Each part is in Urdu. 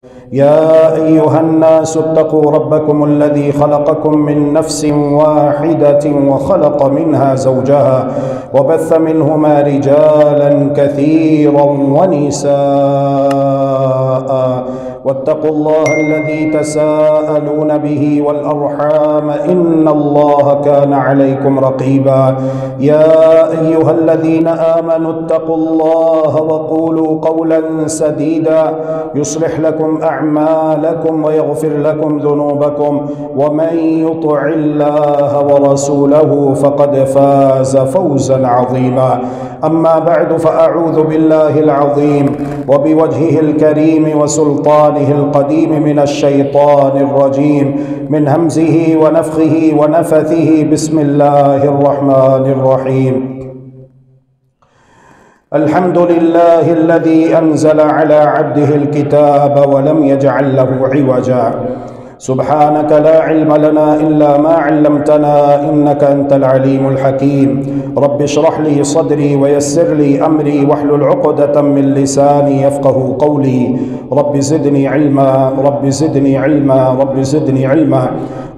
يا أيها الناس اتقوا ربكم الذي خلقكم من نفس واحدة وخلق منها زوجها وبث منهما رجالا كثيرا ونساء واتقوا الله الذي تساءلون به والأرحام إن الله كان عليكم رقيبا. يا أيها الذين آمنوا اتقوا الله وقولوا قولا سديدا يصلح لكم أعمالكم ويغفر لكم ذنوبكم ومن يطع الله ورسوله فقد فاز فوزا عظيما. أما بعد فأعوذ بالله العظيم وبوجهه الكريم وسلطانه القديم من الشيطان الرجيم من همزه ونفخه ونفثه. بسم الله الرحمن الرحيم. الحمد لله الذي أنزل على عبده الكتاب ولم يجعل له عوجا. سبحانك لا علم لنا إلا ما علمتنا إنك أنت العليم الحكيم. رب اشرح لي صدري ويسر لي أمري واحلل عقدة من لساني يفقه قولي. رب زدني علما رب زدني علما رب زدني علما.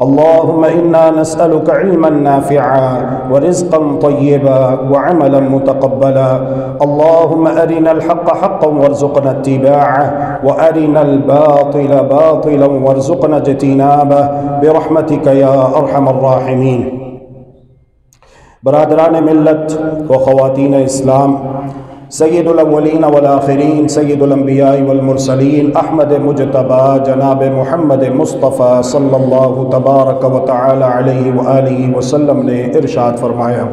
اللهم إنا نسألك علما نافعا ورزقا طيبا وعملا متقبلا. اللهم أرنا الحق حقا وارزقنا اتباعه وأرنا الباطل باطلا وارزقنا اجتنابه برحمتك يا أرحم الراحمين. برادران ملت و خواتین اسلام، سید الاولین والآخرین، سید الانبیاء والمرسلین، احمد مجتبی جناب محمد مصطفیٰ صلی اللہ تبارک و تعالی علیہ وآلہ وسلم نے ارشاد فرمایا: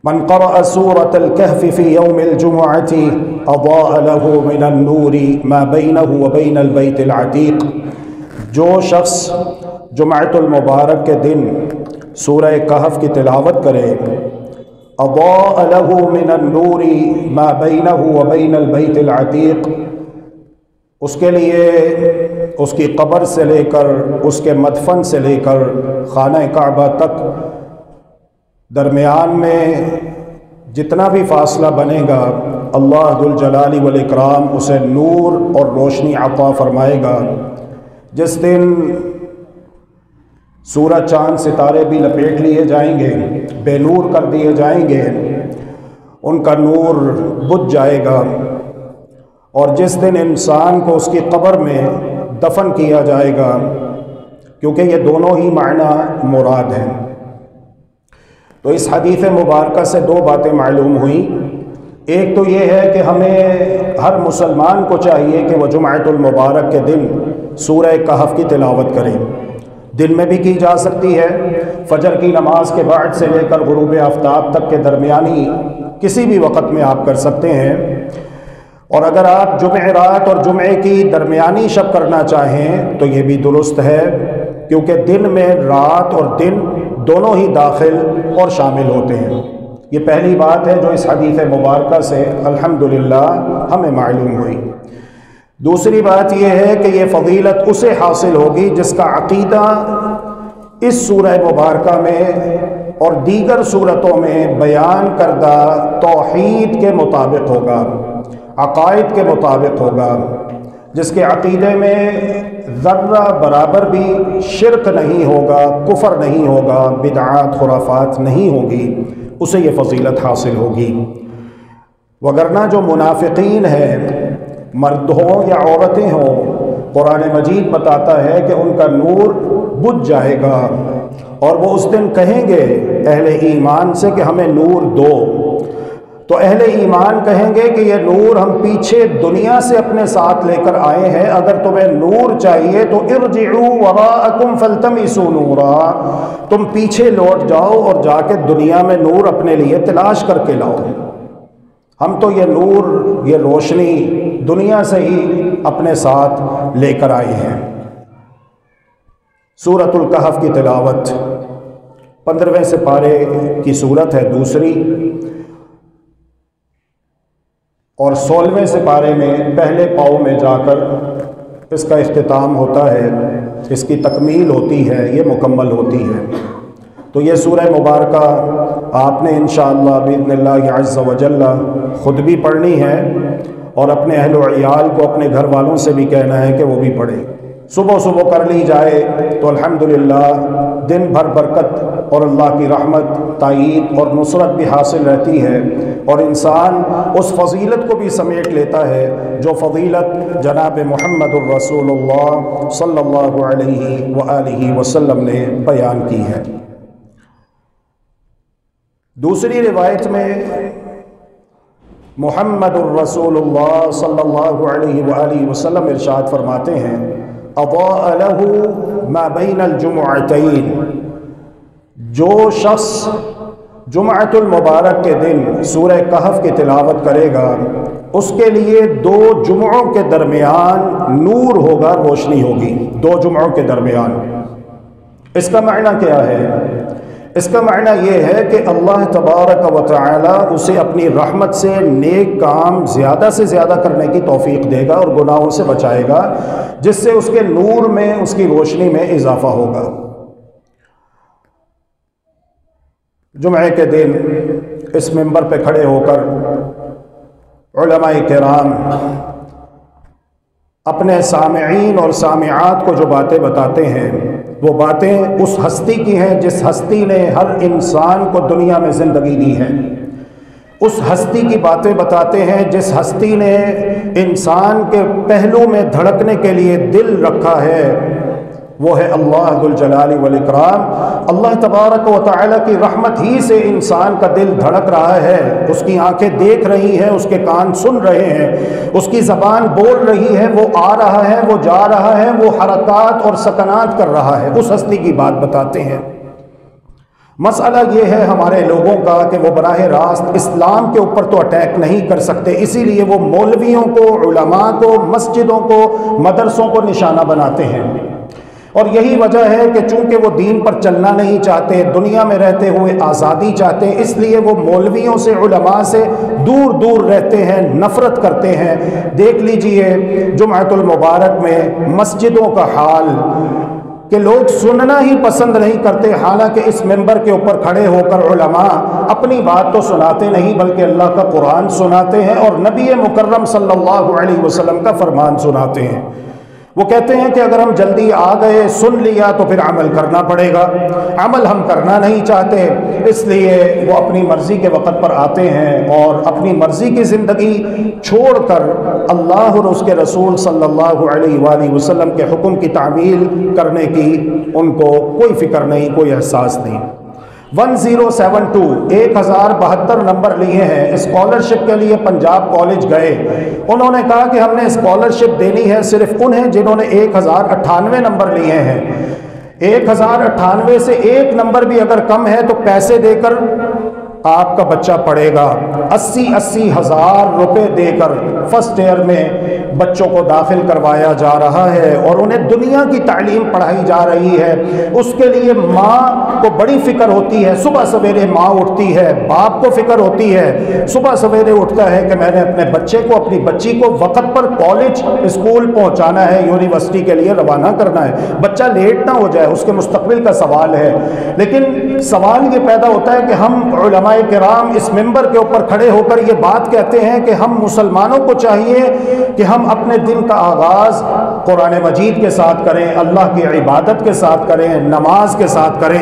من قرأ سورة الكهف في يوم الجمعة أضاء له من النور ما بينه وبين البيت العتيق. جو شخص جمعۃ المبارک کے دن سورہ کہف کی تلاوت کرے، اضاء له من النور ما بينه وبين البيت العتيق، اس کے لیے اس کی قبر سے لے کر اس کے مدفن سے لے کر خانہ کعبہ تک درمیان میں جتنا بھی فاصلہ بنے گا، اللہ ذوالجلال والاکرام اسے نور اور روشنی عطا فرمائے گا. جس دن سورج چاند ستارے بھی لپیٹ لیے جائیں گے، بے نور کر دیے جائیں گے، ان کا نور بجھ جائے گا. اور جس دن انسان کو اس کی قبر میں دفن کیا جائے گا، کیونکہ یہ دونوں ہی معنی مراد ہیں. تو اس حدیث مبارکہ سے دو باتیں معلوم ہوئیں. ایک تو یہ ہے کہ ہمیں ہر مسلمان کو چاہیے کہ وہ جمعۃ المبارک کے دن سورہ کہف کی تلاوت کریں. دن میں بھی کی جا سکتی ہے، فجر کی نماز کے بعد سے لے کر غروب آفتاب تک کے درمیانی کسی بھی وقت میں آپ کر سکتے ہیں. اور اگر آپ جمعرات اور جمعے کی درمیانی شب کرنا چاہیں تو یہ بھی درست ہے، کیونکہ دن میں رات اور دن دونوں ہی داخل اور شامل ہوتے ہیں. یہ پہلی بات ہے جو اس حدیث مبارکہ سے الحمدللہ ہمیں معلوم ہوئی. دوسری بات یہ ہے کہ یہ فضیلت اسے حاصل ہوگی جس کا عقیدہ اس سورہ مبارکہ میں اور دیگر صورتوں میں بیان کردہ توحید کے مطابق ہوگا، عقائد کے مطابق ہوگا، جس کے عقیدے میں ذرہ برابر بھی شرک نہیں ہوگا، کفر نہیں ہوگا، بدعات خرافات نہیں ہوگی، اسے یہ فضیلت حاصل ہوگی. وگرنہ جو منافقین ہیں، مرد ہوں یا عورتیں ہوں، قرآن مجید بتاتا ہے کہ ان کا نور بجھ جائے گا، اور وہ اس دن کہیں گے اہل ایمان سے کہ ہمیں نور دو. تو اہل ایمان کہیں گے کہ یہ نور ہم پیچھے دنیا سے اپنے ساتھ لے کر آئے ہیں، اگر تمہیں نور چاہیے تو ارجعوا وراءکم فالتمسوا نورا، تم پیچھے لوٹ جاؤ اور جا کے دنیا میں نور اپنے لیے تلاش کر کے لاؤ. ہم تو یہ نور، یہ روشنی دنیا سے ہی اپنے ساتھ لے کر آئے ہیں. سورۃ الکہف کی تلاوت 15ویں سپارے کی سورت ہے، دوسری، اور 16ویں سپارے میں پہلے پاؤں میں جا کر اس کا اختتام ہوتا ہے، اس کی تکمیل ہوتی ہے، یہ مکمل ہوتی ہے. تو یہ سورہ مبارکہ آپ نے انشاءاللہ باذن اللہ عز و جل خود بھی پڑھنی ہے اور اپنے اہل و عیال کو, اپنے گھر والوں سے بھی کہنا ہے کہ وہ بھی پڑھیں. صبح صبح کر لی جائے تو الحمدللہ دن بھر برکت اور اللہ کی رحمت, تائید اور نصرت بھی حاصل رہتی ہے, اور انسان اس فضیلت کو بھی سمیٹ لیتا ہے جو فضیلت جناب محمد الرسول اللہ صلی اللہ علیہ وآلہ وسلم نے بیان کی ہے. دوسری روایت میں محمد الرسول اللہ صلی اللہ علیہ وآلہ وسلم ارشاد فرماتے ہیں, اضاء له ما بین الجمعتین, جو شخص جمعۃ المبارک کے دن سورہ کہف کی تلاوت کرے گا اس کے لیے 2 جمعوں کے درمیان نور ہوگا, روشنی ہوگی 2 جمعوں کے درمیان. اس کا معنی کیا ہے؟ اس کا معنی یہ ہے کہ اللہ تبارک و تعالی اسے اپنی رحمت سے نیک کام زیادہ سے زیادہ کرنے کی توفیق دے گا اور گناہوں سے بچائے گا, جس سے اس کے نور میں, اس کی روشنی میں اضافہ ہوگا. جمعے کے دن اس منبر پہ کھڑے ہو کر علماء کرام اپنے سامعین اور سامعات کو جو باتیں بتاتے ہیں وہ باتیں اس ہستی کی ہیں جس ہستی نے ہر انسان کو دنیا میں زندگی دی ہے. اس ہستی کی باتیں بتاتے ہیں جس ہستی نے انسان کے پہلو میں دھڑکنے کے لیے دل رکھا ہے, وہ ہے اللہ ذو الجلال والاکرام. اللہ تبارک و تعالی کی رحمت ہی سے انسان کا دل دھڑک رہا ہے, اس کی آنکھیں دیکھ رہی ہیں, اس کے کان سن رہے ہیں, اس کی زبان بول رہی ہے, وہ آ رہا ہے, وہ جا رہا ہے, وہ حرکات اور سکنات کر رہا ہے. اس ہستی کی بات بتاتے ہیں. مسئلہ یہ ہے ہمارے لوگوں کا کہ وہ براہ راست اسلام کے اوپر تو اٹیک نہیں کر سکتے, اسی لیے وہ مولویوں کو, علماء کو, مسجدوں کو, مدرسوں کو نشانہ بناتے ہیں. اور یہی وجہ ہے کہ چونکہ وہ دین پر چلنا نہیں چاہتے, دنیا میں رہتے ہوئے آزادی چاہتے ہیں, اس لیے وہ مولویوں سے, علماء سے دور دور رہتے ہیں, نفرت کرتے ہیں. دیکھ لیجئے جمعۃ المبارک میں مسجدوں کا حال کہ لوگ سننا ہی پسند نہیں کرتے, حالانکہ اس منبر کے اوپر کھڑے ہو کر علماء اپنی بات تو سناتے نہیں بلکہ اللہ کا قرآن سناتے ہیں اور نبی مکرم صلی اللہ علیہ وسلم کا فرمان سناتے ہیں. وہ کہتے ہیں کہ اگر ہم جلدی آ گئے, سن لیا تو پھر عمل کرنا پڑے گا. عمل ہم کرنا نہیں چاہتے, اس لیے وہ اپنی مرضی کے وقت پر آتے ہیں اور اپنی مرضی کی زندگی چھوڑ کر اللہ اور اس کے رسول صلی اللہ علیہ وآلہ وسلم کے حکم کی تعمیل کرنے کی ان کو کوئی فکر نہیں, کوئی احساس نہیں. 1072 1072 نمبر لیے ہیں. اسکالرشپ کے لیے پنجاب کالج گئے, انہوں نے کہا کہ ہم نے اسکالرشپ دینی ہے صرف انہیں جنہوں نے 1098 نمبر لیے ہیں. 1098 سے ایک نمبر بھی اگر کم ہے تو پیسے دے کر آپ کا بچہ پڑھے گا. 80 ہزار روپے دے کر فرسٹ ایئر میں بچوں کو داخل کروایا جا رہا ہے اور انہیں دنیا کی تعلیم پڑھائی جا رہی ہے. اس کے لیے ماں کو بڑی فکر ہوتی ہے, صبح سویرے ماں اٹھتی ہے, باپ کو فکر ہوتی ہے, صبح سویرے اٹھتا ہے کہ میں نے اپنے بچے کو, اپنی بچی کو وقت پر کالج اسکول پہنچانا ہے, یونیورسٹی کے لیے روانہ کرنا ہے, بچہ لیٹ نہ ہو جائے, اس کے مستقبل کا سوال ہے. لیکن سوال یہ پیدا ہوتا ہے کہ ہم علماء کرام اس منبر کے اوپر کھڑے ہو کر یہ بات کہتے ہیں کہ ہم مسلمانوں کو چاہیے کہ ہم اپنے دن کا آغاز قرآن مجید کے ساتھ کریں, اللہ کی عبادت کے ساتھ کریں, نماز کے ساتھ کریں.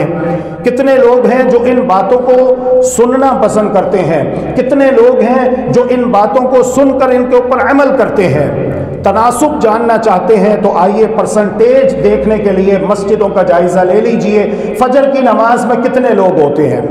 کتنے لوگ ہیں جو ان باتوں کو سننا پسند کرتے ہیں, کتنے لوگ ہیں جو ان باتوں کو سن کر ان کے اوپر عمل کرتے ہیں. تناسب جاننا چاہتے ہیں تو آئیے پرسنٹیج دیکھنے کے لیے مسجدوں کا جائزہ لے لیجئے. فجر کی نماز میں کتنے لوگ ہوتے ہیں؟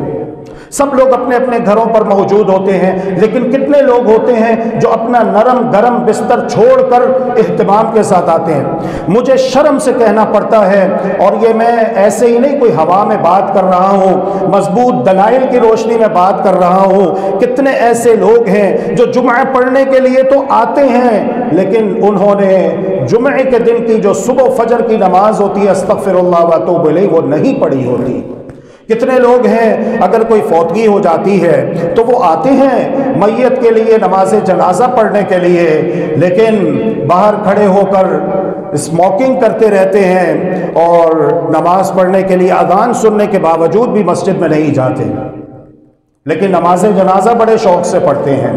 سب لوگ اپنے اپنے گھروں پر موجود ہوتے ہیں, لیکن کتنے لوگ ہوتے ہیں جو اپنا نرم گرم بستر چھوڑ کر اہتمام کے ساتھ آتے ہیں؟ مجھے شرم سے کہنا پڑتا ہے, اور یہ میں ایسے ہی نہیں کوئی ہوا میں بات کر رہا ہوں, مضبوط دلائل کی روشنی میں بات کر رہا ہوں. کتنے ایسے لوگ ہیں جو جمعہ پڑھنے کے لیے تو آتے ہیں لیکن انہوں نے جمعے کے دن کی جو صبح فجر کی نماز ہوتی ہے استغفر اللہ و اتوب الیہ وہ نہیں پڑھی ہوتی. کتنے لوگ ہیں اگر کوئی فوتگی ہو جاتی ہے تو وہ آتے ہیں میت کے لیے نماز جنازہ پڑھنے کے لیے, لیکن باہر کھڑے ہو کر اسموکنگ کرتے رہتے ہیں اور نماز پڑھنے کے لیے اذان سننے کے باوجود بھی مسجد میں نہیں جاتے, لیکن نماز جنازہ بڑے شوق سے پڑھتے ہیں.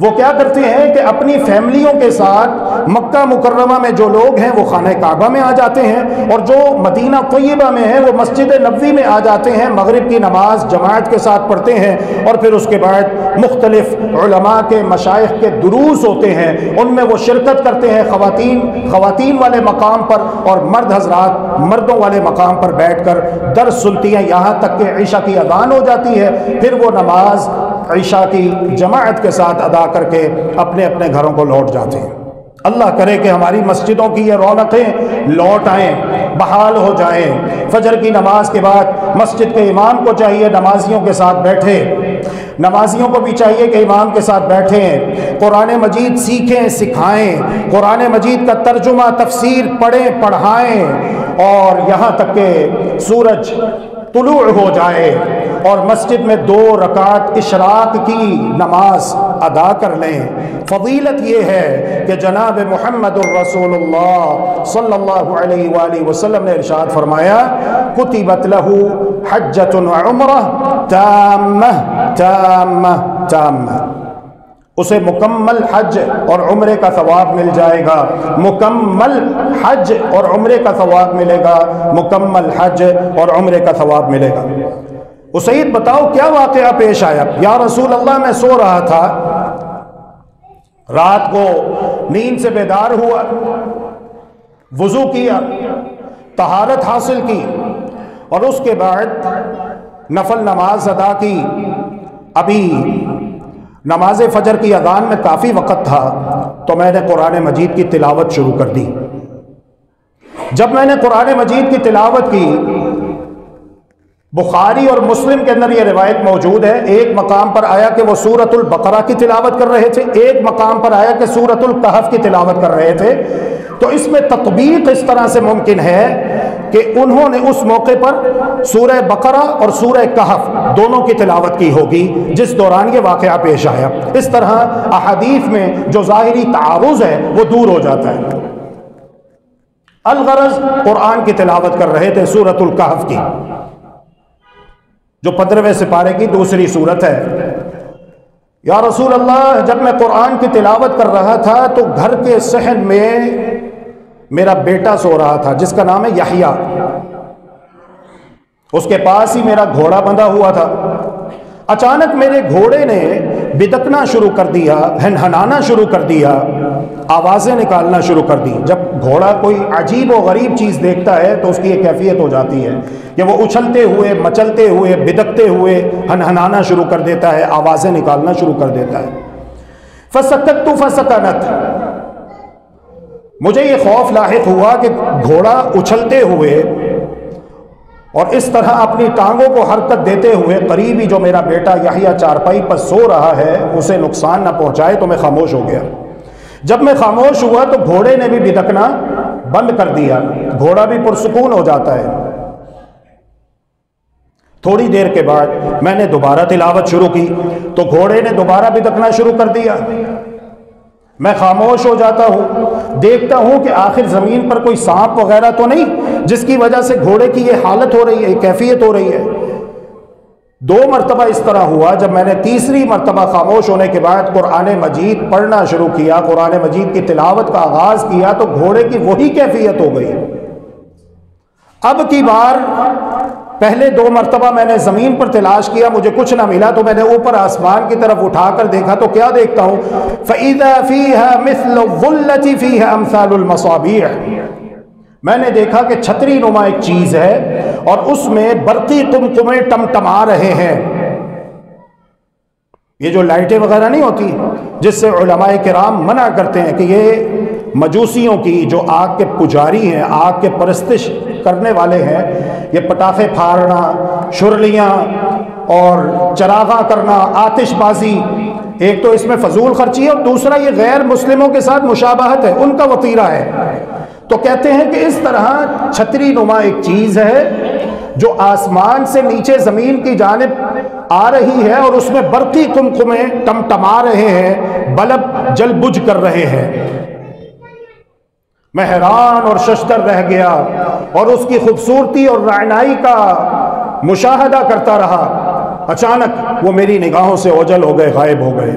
وہ کیا کرتے ہیں کہ اپنی فیملیوں کے ساتھ مکہ مکرمہ میں جو لوگ ہیں وہ خانہ کعبہ میں آ جاتے ہیں، اور جو مدینہ طیبہ میں ہیں وہ مسجد نبوی میں آ جاتے ہیں، مغرب کی نماز جماعت کے ساتھ پڑھتے ہیں، اور پھر اس کے بعد مختلف علماء کے مشائخ کے دروس ہوتے ہیں، ان میں وہ شرکت کرتے ہیں، خواتین والے مقام پر اور مرد حضرات مردوں والے مقام پر بیٹھ کر درس سنتی ہیں، یہاں تک کہ عشاء کی اذان ہو جاتی ہے، پھر وہ نماز عشاء کی جماعت کے ساتھ ادا کر کے اپنے اپنے گھروں کو لوٹ جاتے ہیں۔ اللہ کرے کہ ہماری مسجدوں کی یہ رونقیں لوٹ آئیں، بحال ہو جائیں۔ فجر کی نماز کے بعد مسجد کے امام کو چاہیے نمازیوں کے ساتھ بیٹھے، نمازیوں کو بھی چاہیے کہ امام کے ساتھ بیٹھیں، قرآن مجید سیکھیں سکھائیں، قرآن مجید کا ترجمہ تفسیر پڑھیں پڑھائیں، اور یہاں تک کہ سورج طلوع ہو جائے اور مسجد میں 2 رکعت اشراق کی نماز ادا کر لیں۔ فضیلت یہ ہے کہ جناب محمد الرسول اللہ صلی اللہ علیہ وآلہ وسلم نے ارشاد فرمایا، کتبت لہ حجۃ وعمرہ تامہ تامہ تامہ، اسے مکمل حج اور عمرے کا ثواب مل جائے گا، مکمل حج اور عمرے کا ثواب ملے گا، مکمل حج اور عمرے کا ثواب ملے گا۔ اسید بتاؤ کیا واقعہ پیش آیا؟ یا رسول اللہ میں سو رہا تھا، رات کو نیند سے بیدار ہوا، وضو کیا، طہارت حاصل کی، اور اس کے بعد نفل نماز ادا کی۔ ابھی نماز فجر کی اذان میں کافی وقت تھا تو میں نے قرآن مجید کی تلاوت شروع کر دی۔ جب میں نے قرآن مجید کی تلاوت کی، بخاری اور مسلم کے اندر یہ روایت موجود ہے، ایک مقام پر آیا کہ وہ سورۃ البقرہ کی تلاوت کر رہے تھے، ایک مقام پر آیا کہ سورۃ الکہف کی تلاوت کر رہے تھے۔ تو اس میں تطبیق اس طرح سے ممکن ہے کہ انہوں نے اس موقع پر سورہ بقرہ اور سورہ کہف دونوں کی تلاوت کی ہوگی جس دوران یہ واقعہ پیش آیا۔ اس طرح احادیث میں جو ظاہری تعارض ہے وہ دور ہو جاتا ہے۔ الغرض قرآن کی تلاوت کر رہے تھے سورۃ الکہف کی، جو 15ویں سپارے کی دوسری سورت ہے۔ یا رسول اللہ، جب میں قرآن کی تلاوت کر رہا تھا تو گھر کے صحن میں میرا بیٹا سو رہا تھا جس کا نام ہے یحییٰ، اس کے پاس ہی میرا گھوڑا بندھا ہوا تھا۔ اچانک میرے گھوڑے نے بدکنا شروع کر دیا، ہنہنانا شروع کر دیا، آوازیں نکالنا شروع کر دی۔ جب گھوڑا کوئی عجیب و غریب چیز دیکھتا ہے تو اس کی ایک کیفیت ہو جاتی ہے کہ وہ اچھلتے ہوئے، مچلتے ہوئے، بدکتے ہوئے ہنہنانا شروع کر دیتا ہے، آوازیں نکالنا شروع کر دیتا ہے۔ فسکت فسکنت، مجھے یہ خوف لاحق ہوا کہ گھوڑا اچھلتے ہوئے اور اس طرح اپنی ٹانگوں کو حرکت دیتے ہوئے قریبی جو میرا بیٹا یحییٰ چارپائی پر سو رہا ہے اسے نقصان نہ پہنچائے، تو میں خاموش ہو گیا۔ جب میں خاموش ہوا تو گھوڑے نے بھی بدکنا بند کر دیا، گھوڑا بھی پرسکون ہو جاتا ہے۔ تھوڑی دیر کے بعد میں نے دوبارہ تلاوت شروع کی تو گھوڑے نے دوبارہ بدکنا شروع کر دیا۔ میں خاموش ہو جاتا ہوں، دیکھتا ہوں کہ آخر زمین پر کوئی سانپ وغیرہ تو نہیں جس کی وجہ سے گھوڑے کی یہ حالت ہو رہی ہے، کیفیت ہو رہی ہے۔ 2 مرتبہ اس طرح ہوا۔ جب میں نے تیسری مرتبہ خاموش ہونے کے بعد قرآن مجید پڑھنا شروع کیا، قرآن مجید کی تلاوت کا آغاز کیا تو گھوڑے کی وہی کیفیت ہو گئی۔ اب کی بار پہلے 2 مرتبہ میں نے زمین پر تلاش کیا، مجھے کچھ نہ ملا، تو میں نے اوپر آسمان کی طرف اٹھا کر دیکھا تو کیا دیکھتا ہوں؟ فَإِذَا فِيهَا مِثْلُ الظُّلَّةِ فِيهَا أَمْثَالُ الْمَصَابِيحِ، میں نے دیکھا کہ چھتری نما ایک چیز ہے اور اس میں برقی قمقمے ٹمٹما رہے ہیں۔ یہ جو لائٹیں وغیرہ نہیں ہوتی جس سے علماء کرام منع کرتے ہیں کہ یہ مجوسیوں کی جو آگ کے پجاری ہیں، آگ کے پرستش کرنے والے ہیں، یہ پٹاخے پھاڑنا، شرلیاں اور چراغاں کرنا، آتش بازی، ایک تو اس میں فضول خرچی ہے اور دوسرا یہ غیر مسلموں کے ساتھ مشابہت ہے، ان کا وطیرہ ہے۔ تو کہتے ہیں کہ اس طرح چھتری نما ایک چیز ہے جو آسمان سے نیچے زمین کی جانب آ رہی ہے اور اس میں برقی قمقمے ٹمٹما رہے ہیں، بلب جل بجھ کر رہے ہیں۔ میں حیران اور ششدر رہ گیا اور اس کی خوبصورتی اور رعنائی کا مشاہدہ کرتا رہا۔ اچانک وہ میری نگاہوں سے اوجھل ہو گئے، غائب ہو گئے۔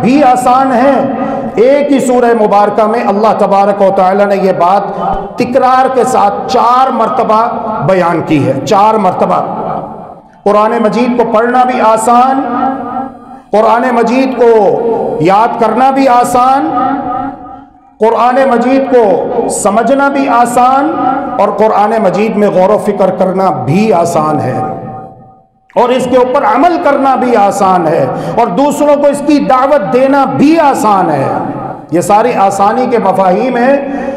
بھی آسان ہے۔ ایک ہی سورہ مبارکہ میں اللہ تبارک و تعالی نے یہ بات تکرار کے ساتھ 4 مرتبہ بیان کی ہے، 4 مرتبہ۔ قرآن مجید کو پڑھنا بھی آسان، قرآن مجید کو یاد کرنا بھی آسان، قرآن مجید کو سمجھنا بھی آسان، اور قرآن مجید میں غور و فکر کرنا بھی آسان ہے، اور اس کے اوپر عمل کرنا بھی آسان ہے، اور دوسروں کو اس کی دعوت دینا بھی آسان ہے۔ یہ ساری آسانی کے مفاہیم ہیں،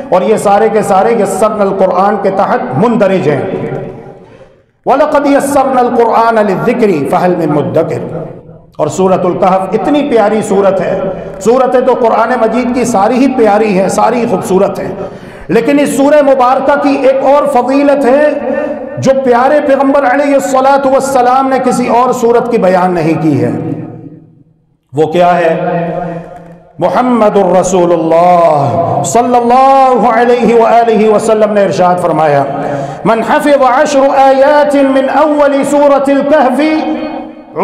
اور یہ سارے کے سارے یسرنا القرآن کے تحت مندرج ہیں۔ وَلَقَدْ يَسَّرْنَا الْقُرْآنَ لِلذِّكْرِ فَهَلْ مِن مُدَّكِرٍ۔ اور سورۃ الکہف اتنی پیاری سورت ہے، سورتیں تو قرآن مجید کی ساری ہی پیاری ہیں، ساری ہی خوبصورت ہیں، لیکن اس سورہ مبارکہ کی ایک اور فضیلت ہے جو پیارے پیغمبر علیہ الصلاۃ والسلام نے کسی اور سورت کی بیان نہیں کی ہے۔ وہ کیا ہے؟ محمد الرسول اللہ صلی اللہ علیہ وآلہ وسلم نے ارشاد فرمایا، من حفظ 10 آیات من اول سورۃ الکہف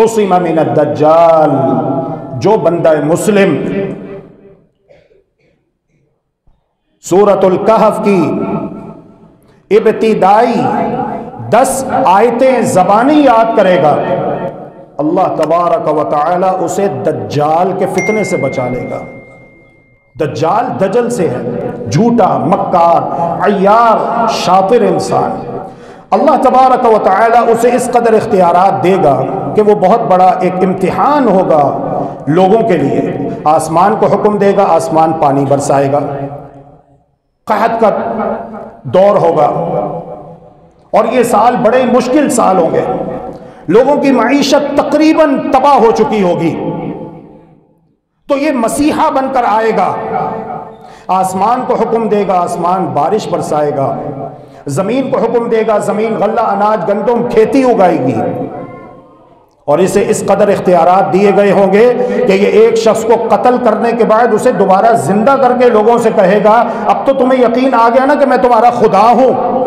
عصم من الدجال۔ جو بندہ مسلم سورۃ الکہف کی ابتدائی 10 آیتیں زبانی یاد کرے گا، اللہ تبارک و تعالی اسے دجال کے فتنے سے بچا لے گا۔ دجال دجل سے ہے، جھوٹا، مکار، عیار، شاطر انسان۔ اللہ تبارک و تعالی اسے اس قدر اختیارات دے گا کہ وہ بہت بڑا ایک امتحان ہوگا لوگوں کے لیے۔ آسمان کو حکم دے گا، آسمان پانی برسائے گا، قحط کا دور ہوگا، اور یہ سال بڑے مشکل سال ہوں گے، لوگوں کی معیشت تقریباً تباہ ہو چکی ہوگی۔ تو یہ مسیحا بن کر آئے گا، آسمان کو حکم دے گا، آسمان بارش برسائے گا، زمین کو حکم دے گا، زمین غلہ، اناج، گندم، کھیتی اگائے گی، اور اسے اس قدر اختیارات دیے گئے ہوں گے کہ یہ ایک شخص کو قتل کرنے کے بعد اسے دوبارہ زندہ کر کے لوگوں سے کہے گا، اب تو تمہیں یقین آ گیا نا کہ میں تمہارا خدا ہوں،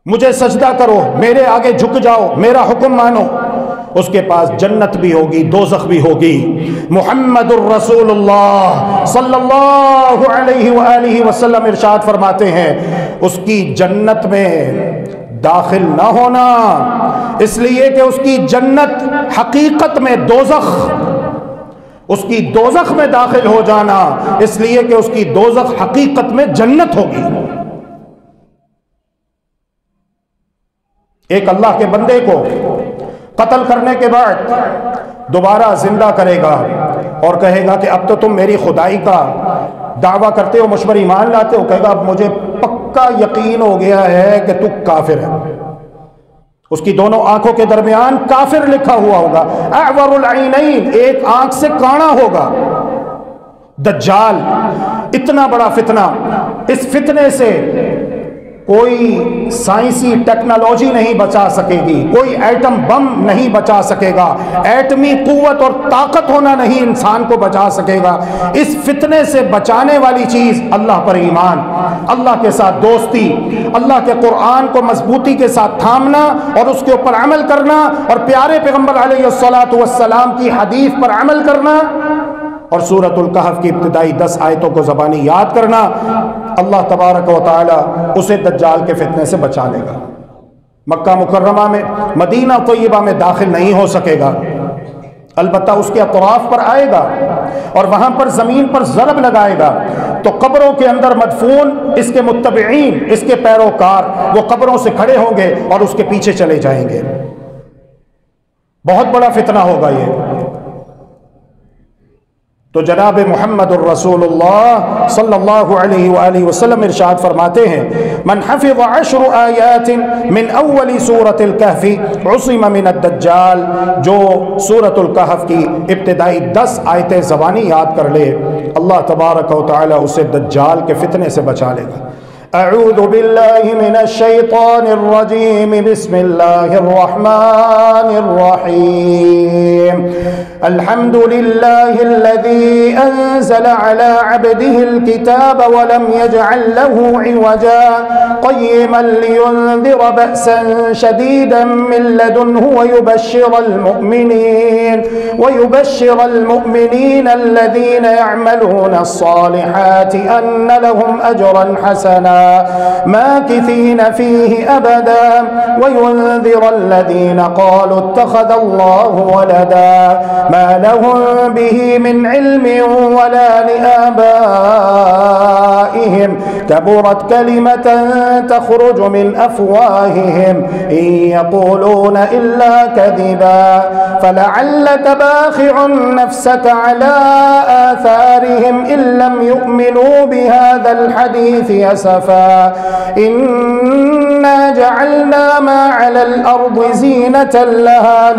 مجھے سجدہ کرو، میرے آگے جھک جاؤ، میرا حکم مانو۔ اس کے پاس جنت بھی ہوگی، دوزخ بھی ہوگی۔ محمد الرسول اللہ صلی اللہ علیہ وآلہ وسلم ارشاد فرماتے ہیں، اس کی جنت میں داخل نہ ہونا، اس لیے کہ اس کی جنت حقیقت میں دوزخ، اس کی دوزخ میں داخل ہو جانا اس لیے کہ اس کی دوزخ حقیقت میں جنت ہوگی۔ ایک اللہ کے بندے کو قتل کرنے کے بعد دوبارہ زندہ کرے گا اور کہے گا کہ اب تو تم میری خدائی کا دعویٰ کرتے ہو، مجھ پر ایمان لاتے ہو، کہے گا اب مجھے پکا یقین ہو گیا ہے کہ تو کافر ہے۔ اس کی دونوں آنکھوں کے درمیان کافر لکھا ہوا ہوگا، اعور العینین، ایک آنکھ سے کانا ہوگا۔ دجال اتنا بڑا فتنہ، اس فتنے سے کوئی سائنسی ٹیکنالوجی نہیں بچا سکے گی، کوئی ایٹم بم نہیں بچا سکے گا، ایٹمی قوت اور طاقت ہونا نہیں انسان کو بچا سکے گا۔ اس فتنے سے بچانے والی چیز اللہ پر ایمان، اللہ کے ساتھ دوستی، اللہ کے قرآن کو مضبوطی کے ساتھ تھامنا اور اس کے اوپر عمل کرنا، اور پیارے پیغمبر علیہ الصلاۃ والسلام کی حدیث پر عمل کرنا، اور سورۃ الکہف کی ابتدائی 10 آیتوں کو زبانی یاد کرنا۔ اللہ تبارک و تعالی اسے دجال کے فتنے سے بچا لے گا۔ مکہ مکرمہ میں، مدینہ طیبہ میں داخل نہیں ہو سکے گا، البتہ اس کے اطراف پر آئے گا اور وہاں پر زمین پر ضرب لگائے گا، تو قبروں کے اندر مدفون اس کے متبعین، اس کے پیروکار، وہ قبروں سے کھڑے ہوں گے اور اس کے پیچھے چلے جائیں گے۔ بہت بڑا فتنہ ہوگا یہ۔ تو جناب محمد الرسول اللہ صلی اللہ علیہ وآلہ وسلم ارشاد فرماتے ہیں، من حفظ 10 آیات من اول سورۃ الکہف عصم من الدجال، جو سورۃ الکہف کی ابتدائی 10 آیتیں زبانی یاد کر لے، اللہ تبارک و تعالی اسے دجال کے فتنے سے بچا لے گا۔ اعوذ باللہ من الشیطان الرجیم، بسم اللہ الرحمن الرحیم، الحمد للہ الذی انزل على عبده الكتاب ولم يجعل له عوجا قیما لینذر بأسا شدیدا من لدنه ويبشر المؤمنین ويبشر المؤمنين الذين يعملون الصالحات أن لهم أجرا حسنا ماكثين فيه أبدا وينذر الذين قالوا اتخذ الله ولدا ما لهم به من علم ولا لآبائهم كبرت كلمة تخرج من أفواههم إن يقولون إلا كذبا فلعلك باخع نفسك على آثارهم إن لم يؤمنوا بهذا الحديث أسفا إنا جعلنا ما على الأرض زينة لها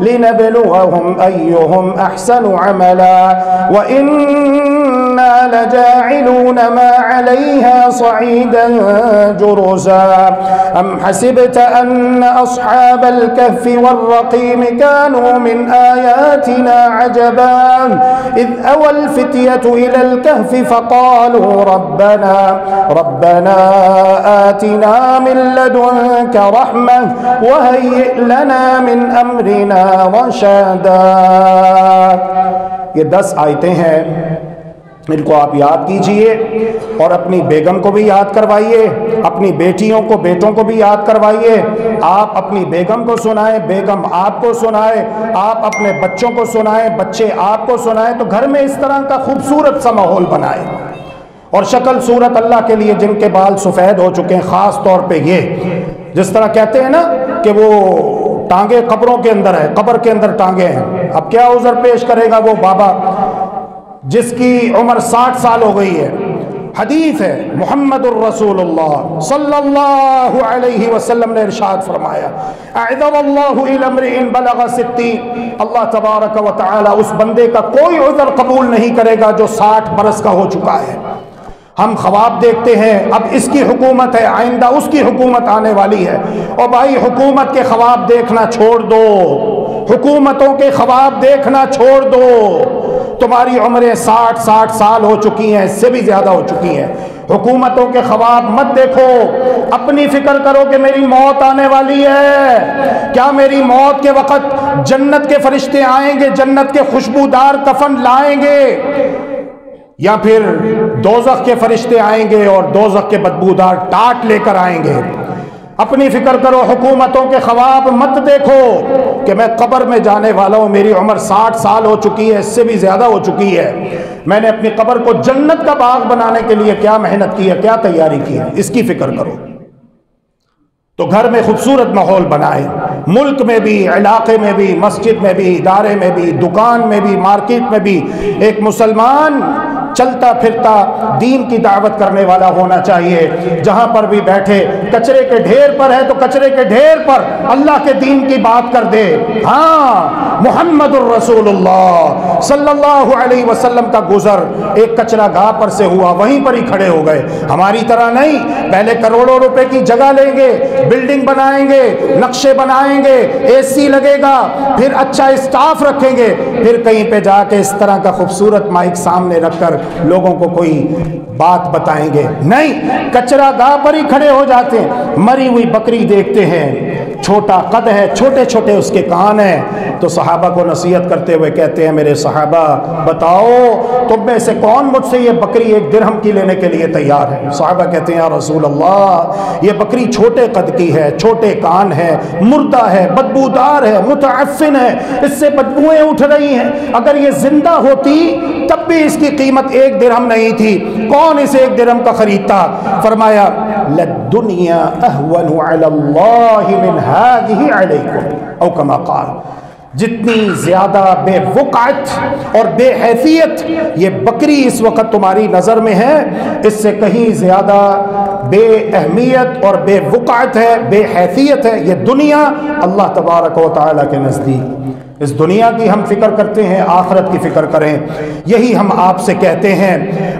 لنبلوهم أيهم أحسن عملا وإنا لجاعلون ما عليها صعيدا جرزا أم حسبت أن أصحاب الكهف والرقيم كانوا من آياتنا عجبا إذ أوى الفتية إلى الكهف فقالوا ربنا آتنا من لدنك رحمة وهيئ لنا من أمرنا رشدا. یہ 10 آیتیں ہیں، ان کو آپ یاد کیجئے اور اپنی بیگم کو بھی یاد کروائیے، اپنی بیٹیوں کو بیٹوں کو بھی یاد کروائیے. آپ اپنی بیگم کو سنائیں، بیگم آپ کو سنائیں، آپ اپنے بچوں کو سنائیں، بچے آپ کو سنائیں. تو گھر میں اس طرح کا خوبصورت سا ماحول بنائیں. اور شکل صورت اللہ کے لیے جن کے بال سفید ہو چکے ہیں، خاص طور پہ یہ جس طرح کہتے ہیں نا کہ وہ ٹانگیں قبروں کے اندر ہے، قبر کے اندر ٹانگیں ہیں. اب کیا عذر پیش کرے گا وہ بابا جس کی عمر 60 سال ہو گئی ہے؟ حدیث ہے، محمد الرسول اللہ صلی اللہ علیہ وسلم نے ارشاد فرمایا اعذر اللہ الی امرئ بلغ 60. اللہ تبارک و تعالی اس بندے کا کوئی عذر قبول نہیں کرے گا جو 60 برس کا ہو چکا ہے. ہم خواب دیکھتے ہیں، اب اس کی حکومت ہے، آئندہ اس کی حکومت آنے والی ہے. اور بھائی حکومت کے خواب دیکھنا چھوڑ دو، حکومتوں کے خواب دیکھنا چھوڑ دو. تمہاری عمریں 60 سال ہو چکی ہیں، اس سے بھی زیادہ ہو چکی ہیں. حکومتوں کے خواب مت دیکھو، اپنی فکر کرو کہ میری موت آنے والی ہے. کیا میری موت کے وقت جنت کے فرشتے آئیں گے، جنت کے خوشبودار کفن لائیں گے، یا پھر دوزخ کے فرشتے آئیں گے اور دوزخ کے بدبودار ٹاٹ لے کر آئیں گے؟ اپنی فکر کرو، حکومتوں کے خواب مت دیکھو کہ میں قبر میں جانے والا ہوں، میری عمر 60 سال ہو چکی ہے، اس سے بھی زیادہ ہو چکی ہے. میں نے اپنی قبر کو جنت کا باغ بنانے کے لیے کیا محنت کی ہے، کیا تیاری کی ہے، اس کی فکر کرو. تو گھر میں خوبصورت ماحول بنائیں، ملک میں بھی، علاقے میں بھی، مسجد میں بھی، ادارے میں بھی، دکان میں بھی، مارکیٹ میں بھی ایک مسلمان چلتا پھرتا دین کی دعوت کرنے والا ہونا چاہیے. جہاں پر بھی بیٹھے کچرے کے ڈھیر پر ہے تو کچرے کے ڈھیر پر اللہ کے دین کی بات کر دے. ہاں، محمد الرسول اللہ صلی اللہ علیہ وسلم کا گزر ایک کچرا گاہ پر سے ہوا، وہیں پر ہی کھڑے ہو گئے. ہماری طرح نہیں، پہلے کروڑوں روپے کی جگہ لیں گے، بلڈنگ بنائیں گے، نقشے بنائیں گے، اے سی لگے گا، پھر اچھا اسٹاف رکھیں گے، پھر کہیں پہ جا کے اس طرح کا خوبصورت مائک سامنے رکھ کر لوگوں کو کوئی بات بتائیں گے. نہیں، کچرا گاہ پر ہی کھڑے ہو جاتے ہیں. مری ہوئی بکری دیکھتے ہیں، چھوٹا قد ہے، چھوٹے چھوٹے اس کے کان ہیں، تو صحابہ کو نصیحت کرتے ہوئے کہتے ہیں میرے صحابہ بتاؤ تم میں سے کون مجھ سے یہ بکری 1 درہم کی لینے کے لیے تیار ہے؟ صحابہ کہتے ہیں یا رسول اللہ یہ بکری چھوٹے قد کی ہے، چھوٹے کان ہے، مردہ ہے، بدبودار ہے، متعفن ہے، اس سے بدبوئیں اٹھ رہی ہیں. اگر یہ زندہ ہوتی تب بھی اس کی قیمت 1 درہم نہیں تھی، کون اسے 1 درہم کا خریدتا؟ فرمایا للدنیا اہون علی اللہ من هذه علیکم او کما قال. جتنی زیادہ بے وقعت اور بے حیثیت یہ بکری اس وقت تمہاری نظر میں ہے، اس سے کہیں زیادہ بے اہمیت اور بے وقعت ہے، بے حیثیت ہے یہ دنیا اللہ تبارک و تعالیٰ کے نزدیک. اس دنیا کی ہم فکر کرتے ہیں، آخرت کی فکر کریں. یہی ہم آپ سے کہتے ہیں.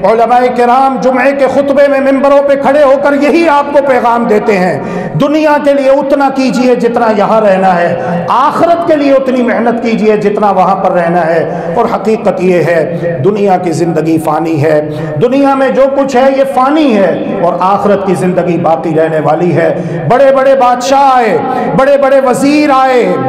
علماء کرام جمعے کے خطبے میں ممبروں پہ کھڑے ہو کر یہی آپ کو پیغام دیتے ہیں، دنیا کے لیے اتنا کیجئے جتنا یہاں رہنا ہے، آخرت کے لیے اتنی محنت کیجئے جتنا وہاں پر رہنا ہے. اور حقیقت یہ ہے دنیا کی زندگی فانی ہے، دنیا میں جو کچھ ہے یہ فانی ہے، اور آخرت کی زندگی باقی رہنے والی ہے. بڑے بڑے بادشاہ آئے، بڑے بڑے وزیر آئے،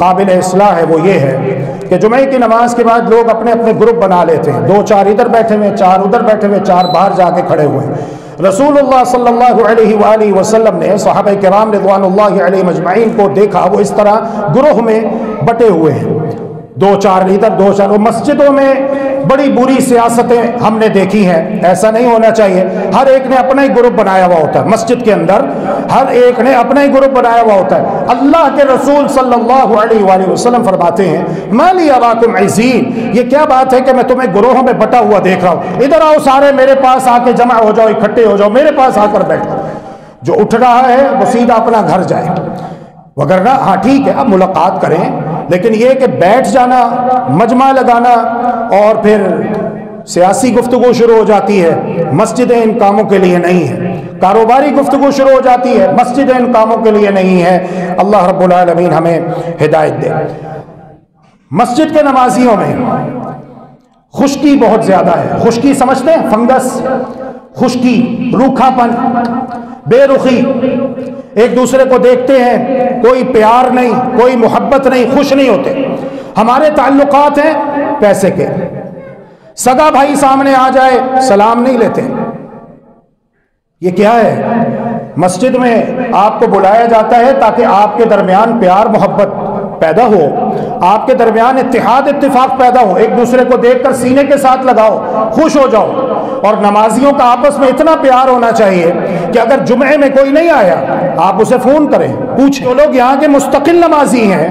قابل اصلاح ہے وہ یہ ہے کہ جمعے کی نماز کے بعد لوگ اپنے اپنے گروپ بنا لیتے ہیں، 2-4 ادھر بیٹھے ہوئے، 4 ادھر بیٹھے ہوئے، 4 باہر جا کے کھڑے ہوئے ہیں۔ رسول اللہ صلی اللہ علیہ وآلہ وسلم نے صحابہ کرام رضوان اللہ علیہ مجمعین کو دیکھا وہ اس طرح گروہ میں بٹے ہوئے ہیں، 2-4 ادھر 2-4۔ مسجدوں میں بڑی بری سیاستیں ہم نے دیکھی ہیں، ایسا نہیں ہونا چاہیے۔ ہر ایک نے اپنا ہی گروپ بنایا ہوا ہوتا ہے، مسجد کے اندر ہر ایک نے اپنا ہی گروپ بنایا ہوا ہوتا ہے۔ اللہ کے رسول صلی اللہ علیہ وآلہ وسلم فرماتے ہیں ما لی اراکم عزین، یہ کیا بات ہے کہ میں تمہیں گروہوں میں بٹا ہوا دیکھ رہا ہوں، ادھر آؤ سارے میرے پاس آ کے جمع ہو جاؤ، اکٹھے ہو جاؤ، میرے پاس آ کر بیٹھو۔ جو اٹھ رہا ہے وہ سیدھا اپنا گھر جائے، وگرنہ ہاں ٹھیک ہے اب ملاقات کریں، لیکن یہ کہ بیٹھ جانا، مجمع لگانا اور پھر سیاسی گفتگو شروع ہو جاتی ہے، مسجدیں ان کاموں کے لیے نہیں ہیں۔ کاروباری گفتگو شروع ہو جاتی ہے، مسجدیں ان کاموں کے لیے نہیں ہے۔ اللہ رب العالمین ہمیں ہدایت دے۔ مسجد کے نمازیوں میں خشکی بہت زیادہ ہے۔ خشکی سمجھتے ہیں؟ فنگس، خشکی، روکھا پن، بے رخی، ایک دوسرے کو دیکھتے ہیں کوئی پیار نہیں، کوئی محبت نہیں، خوش نہیں ہوتے۔ ہمارے تعلقات ہیں پیسے کے، سگا بھائی سامنے آ جائے سلام نہیں لیتے۔ یہ کیا ہے؟ مسجد میں آپ کو بلایا جاتا ہے تاکہ آپ کے درمیان پیار محبت پیدا ہو، آپ کے درمیان اتحاد اتفاق پیدا ہو، ایک دوسرے کو دیکھ کر سینے کے ساتھ لگاؤ، خوش ہو جاؤ۔ اور نمازیوں کا آپس میں اتنا پیار ہونا چاہیے کہ اگر جمعے میں کوئی نہیں آیا آپ اسے فون کریں، پوچھیں۔ جو لوگ یہاں کے مستقل نمازی ہیں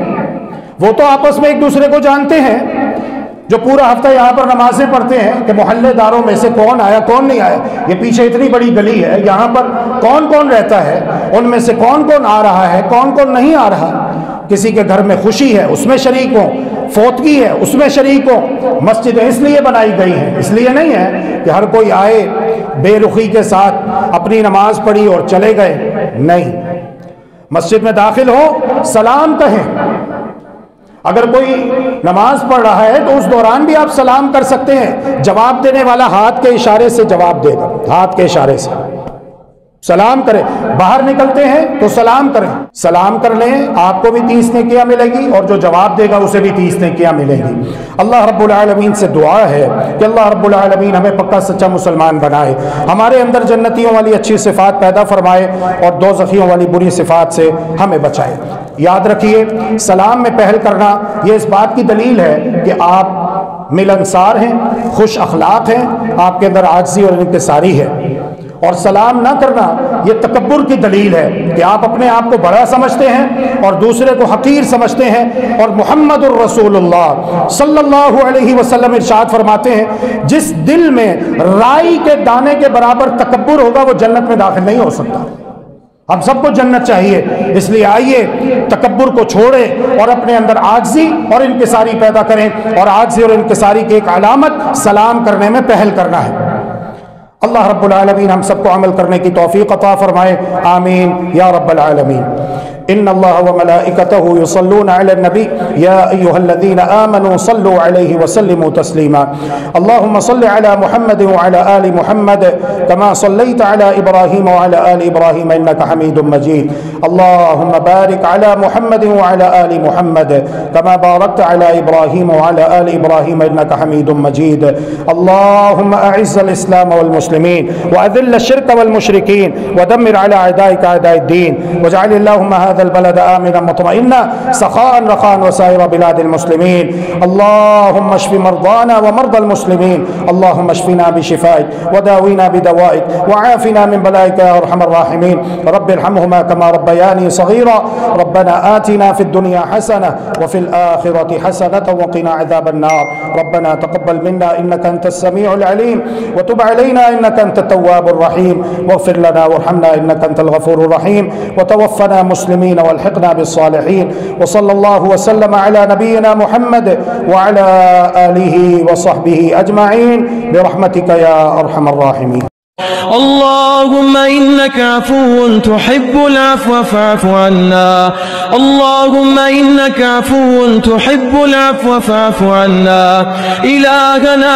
وہ تو آپس میں ایک دوسرے کو جانتے ہیں، جو پورا ہفتہ یہاں پر نمازیں پڑھتے ہیں کہ محلے داروں میں سے کون آیا کون نہیں آیا، یہ پیچھے اتنی بڑی گلی ہے، یہاں پر کون کون رہتا ہے، ان میں سے کون کون آ رہا ہے کون کون نہیں آ رہا۔ کسی کے گھر میں خوشی ہے اس میں شریک ہوں، فوتگی ہے اس میں شریک ہوں۔ مسجدیں اس لیے بنائی گئی ہیں، اس لیے نہیں ہے کہ ہر کوئی آئے بے رخی کے ساتھ اپنی نماز پڑھی اور چلے گئے، نہیں۔ مسجد میں داخل ہو سلام کہیں، اگر کوئی نماز پڑھ رہا ہے تو اس دوران بھی آپ سلام کر سکتے ہیں، جواب دینے والا ہاتھ کے اشارے سے جواب دے گا، ہاتھ کے اشارے سے سلام کریں۔ باہر نکلتے ہیں تو سلام کریں، سلام کر لیں، آپ کو بھی 30 نیکیاں ملے گی اور جو جواب دے گا اسے بھی 30 نیکیاں ملے گی۔ اللہ رب العالمین سے دعا ہے کہ اللہ رب العالمین ہمیں پکا سچا مسلمان بنائے، ہمارے اندر جنتیوں والی اچھی صفات پیدا فرمائے اور دوزخیوں والی بری صفات سے ہمیں بچائے۔ یاد رکھیے سلام میں پہل کرنا یہ اس بات کی دلیل ہے کہ آپ ملنسار ہیں، خوش اخلاق ہیں، آپ کے اندر عاجزی اور انکساری ہے۔ اور سلام نہ کرنا یہ تکبر کی دلیل ہے کہ آپ اپنے آپ کو بڑا سمجھتے ہیں اور دوسرے کو حقیر سمجھتے ہیں۔ اور محمد الرسول اللہ صلی اللہ علیہ وسلم ارشاد فرماتے ہیں جس دل میں رائی کے دانے کے برابر تکبر ہوگا وہ جنت میں داخل نہیں ہو سکتا۔ ہم سب کو جنت چاہیے، اس لیے آئیے تکبر کو چھوڑیں اور اپنے اندر عاجزی اور انکساری پیدا کریں، اور عاجزی اور انکساری کی ایک علامت سلام کرنے میں پہل کرنا ہے۔ اللہ رب العالمین ہم سب کو عمل کرنے کی توفیق عطا فرمائے، آمین یا رب العالمین۔ ان اللہ وملائکتہ یصلون علی النبی یا ایھا الذین آمنوا صلوا علیہ وسلموا تسلیما۔ اللہم صل علی محمد وعلی آل محمد کما صلیت علی ابراہیم وعلی آل ابراہیم انک حمید مجید۔ اللہم بارک علی محمد وعلی آل محمد کما بارکت علی ابراہیم وعلی آل ابراہیم انک حمید مجید۔ اللہم اعز الاسلام والمسلمین واذل الشرک والمشرکین ودمر علی اعدائک اعداء الدین واجعل اللہم هذا البلد آمنا مطمئنا سخاء رخاء وسائر بلاد المسلمين اللهم اشف مرضانا ومرضى المسلمين اللهم اشفنا بشفائك وداوينا بدوائك وعافنا من بلائك يا أرحم الراحمين رب ارحمهما كما ربياني صغيرا ربنا آتنا في الدنيا حسنة وفي الآخرة حسنة وقنا عذاب النار ربنا تقبل منا إنك أنت السميع العليم وتب علينا إنك أنت التواب الرحيم واغفر لنا وارحمنا إنك أنت الغفور الرحيم وتوفنا مسلمين والحقنا بالصالحين وصلى الله وسلم على نبينا محمد وعلى آله وصحبه أجمعين برحمتك يا أرحم الراحمين. اللهم إنك عفو تحب العفو فاعف عنا اللهم إنك عفو تحب العفو فاعف عنا إلهنا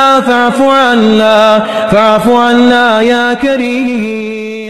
فاعف عنا يا كريم.